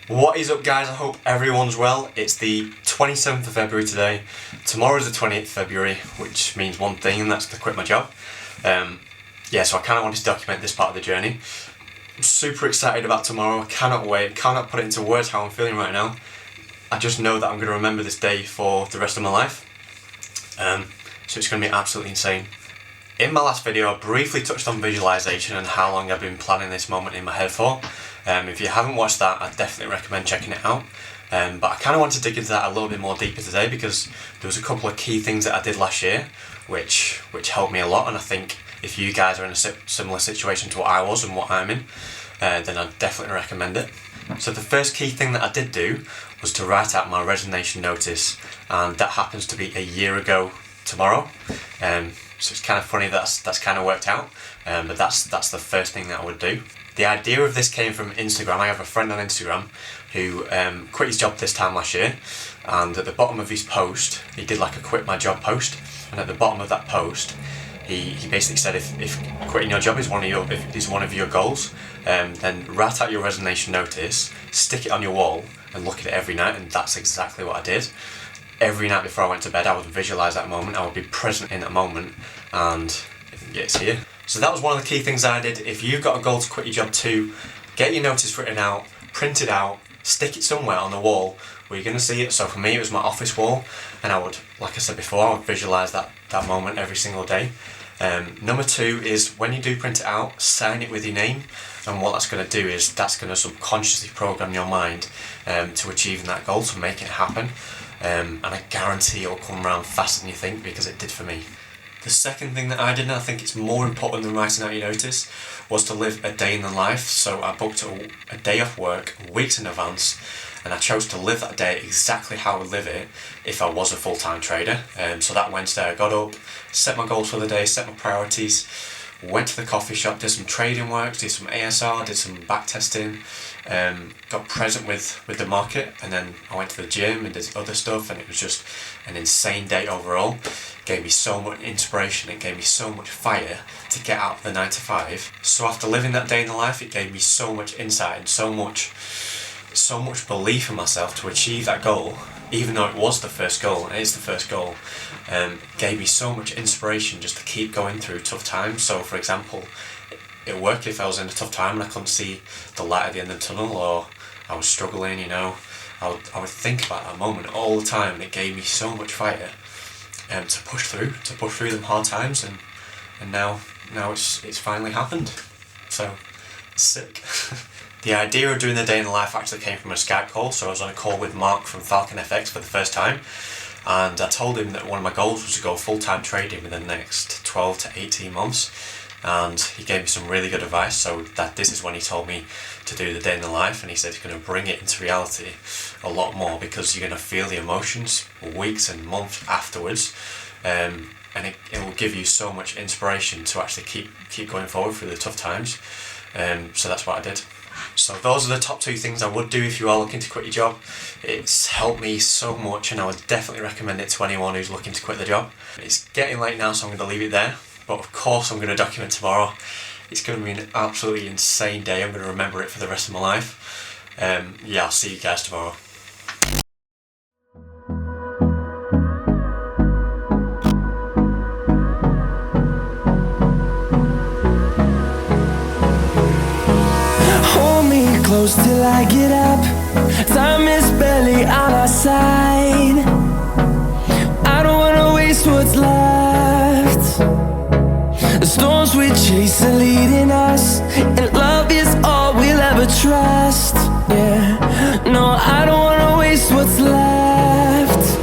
What is up, guys? I hope everyone's well. It's the 27th of February today. Tomorrow is the 28th of February, which means one thing, and that's to quit my job. So I kind of wanted to document this part of the journey. I'm super excited about tomorrow. I cannot wait. Cannot put it into words how I'm feeling right now. I just know that I'm going to remember this day for the rest of my life. So it's going to be absolutely insane. In my last video, I briefly touched on visualization and how long I've been planning this moment in my head for. If you haven't watched that, I definitely recommend checking it out. But I kind of want to dig into that a little bit more deeper today because there was a couple of key things that I did last year which helped me a lot, and I think if you guys are in a similar situation to what I was and what I'm in, then I'd definitely recommend it. So the first key thing that I did do was to write out my resignation notice, and that happens to be a year ago tomorrow. So it's kind of funny that's kind of worked out, but that's the first thing that I would do. The idea of this came from Instagram. I have a friend on Instagram who quit his job this time last year, and at the bottom of his post, he did like a quit my job post, and at the bottom of that post, he basically said if quitting your job is one of your goals, then write out your resignation notice, stick it on your wall, and look at it every night. And that's exactly what I did. Every night before I went to bed, I would visualise that moment, I would be present in that moment, and it's here. So that was one of the key things I did. If you've got a goal to quit your job too, get your notice written out, print it out, stick it somewhere on the wall where you're going to see it. So for me, it was my office wall, and I would, like I said before, I would visualise that moment every single day. Number two is when you do print it out, sign it with your name, and what that's going to do is that's going to subconsciously program your mind to achieving that goal, to make it happen. And I guarantee it'll come around faster than you think, because it did for me. The second thing that I did, and I think it's more important than writing out your notice, was to live a day in the life. So I booked a day off work weeks in advance, and I chose to live that day exactly how I would live it if I was a full-time trader. So that Wednesday I got up, set my goals for the day, set my priorities, went to the coffee shop, did some trading work, did some ASR, did some back testing, got present with the market, and then I went to the gym and did other stuff, and it was just an insane day overall. It gave me so much inspiration, it gave me so much fire to get out of the 9 to 5. So after living that day in the life, it gave me so much insight and so much belief in myself to achieve that goal, even though it was the first goal, and it is the first goal. Gave me so much inspiration just to keep going through tough times. So for example, it worked if I was in a tough time and I couldn't see the light at the end of the tunnel, or I was struggling, I would think about that moment all the time, and it gave me so much fire to push through them hard times, and now it's finally happened. So it's sick. The idea of doing the day in the life actually came from a Skype call. So I was on a call with Mark from Falcon FX for the first time, and I told him that one of my goals was to go full-time trading within the next 12 to 18 months, and he gave me some really good advice. So this is when he told me to do the day in the life, and he said he's going to bring it into reality a lot more, because you're going to feel the emotions weeks and months afterwards, and it will give you so much inspiration to actually keep going forward through the tough times. So that's what I did. So those are the top two things I would do if you are looking to quit your job. It's helped me so much, and I would definitely recommend it to anyone who's looking to quit their job. It's getting late now, so I'm going to leave it there. But of course I'm going to document tomorrow. It's going to be an absolutely insane day. I'm going to remember it for the rest of my life. I'll see you guys tomorrow. Close till I get up. Time is barely on our side. I don't wanna waste what's left. The storms we chase are leading us, and love is all we'll ever trust. Yeah, no, I don't wanna waste what's left.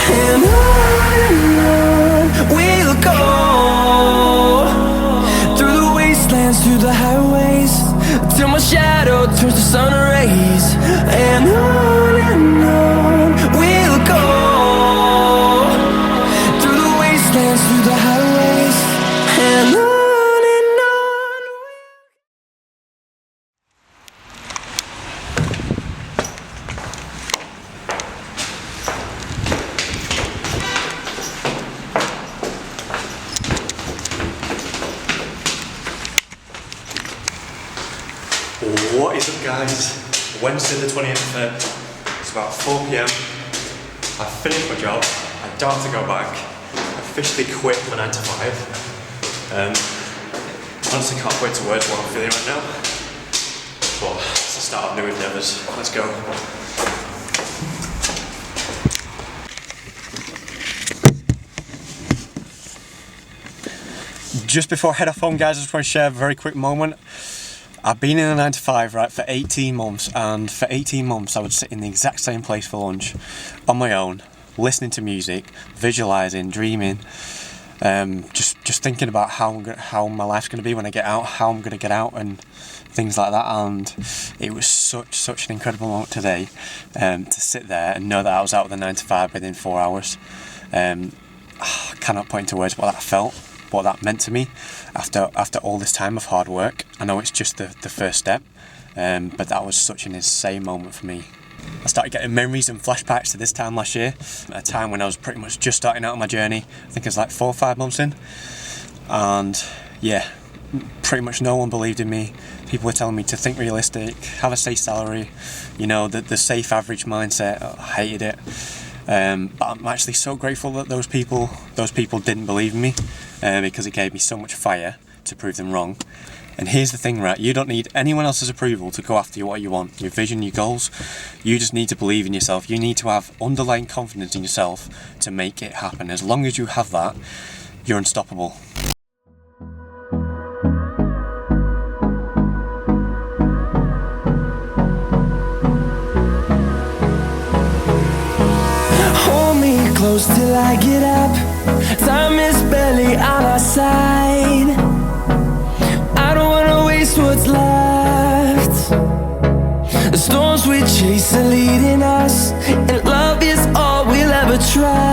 And on we'll go, through the wastelands, through the highways, till my shadow turns to sun rays. And on we'll go, through the wastelands, through the highways, and on. What is up, guys? Wednesday the 20th of Feb. It's about 4 p.m. I finished my job. I don't have to go back. I officially quit my 9 to 5. Honestly can't put into words what I'm feeling right now. But it's the start of new endeavours. Let's go. Just before I head off home, guys, I just want to share a very quick moment. I've been in a 9 to 5, right, for 18 months, and for 18 months I would sit in the exact same place for lunch, on my own, listening to music, visualising, dreaming, just thinking about how my life's going to be when I get out, how I'm going to get out, and things like that. And it was such an incredible moment today, to sit there and know that I was out of the 9 to 5 within 4 hours. I cannot put into words what that felt, what that meant to me after all this time of hard work. I know it's just the first step, but that was such an insane moment for me. I started getting memories and flashbacks to this time last year, a time when I was pretty much just starting out on my journey. I think it was like 4 or 5 months in, and yeah, pretty much no one believed in me. People were telling me to think realistic, have a safe salary, you know, the safe average mindset. I hated it. But I'm actually so grateful that those people didn't believe in me, because it gave me so much fire to prove them wrong. And here's the thing, right? You don't need anyone else's approval to go after what you want, your vision, your goals. You just need to believe in yourself. You need to have underlying confidence in yourself to make it happen. As long as you have that, you're unstoppable. Close till I get up. Time is barely on our side. I don't wanna waste what's left. The storms we chase are leading us, and love is all we'll ever try.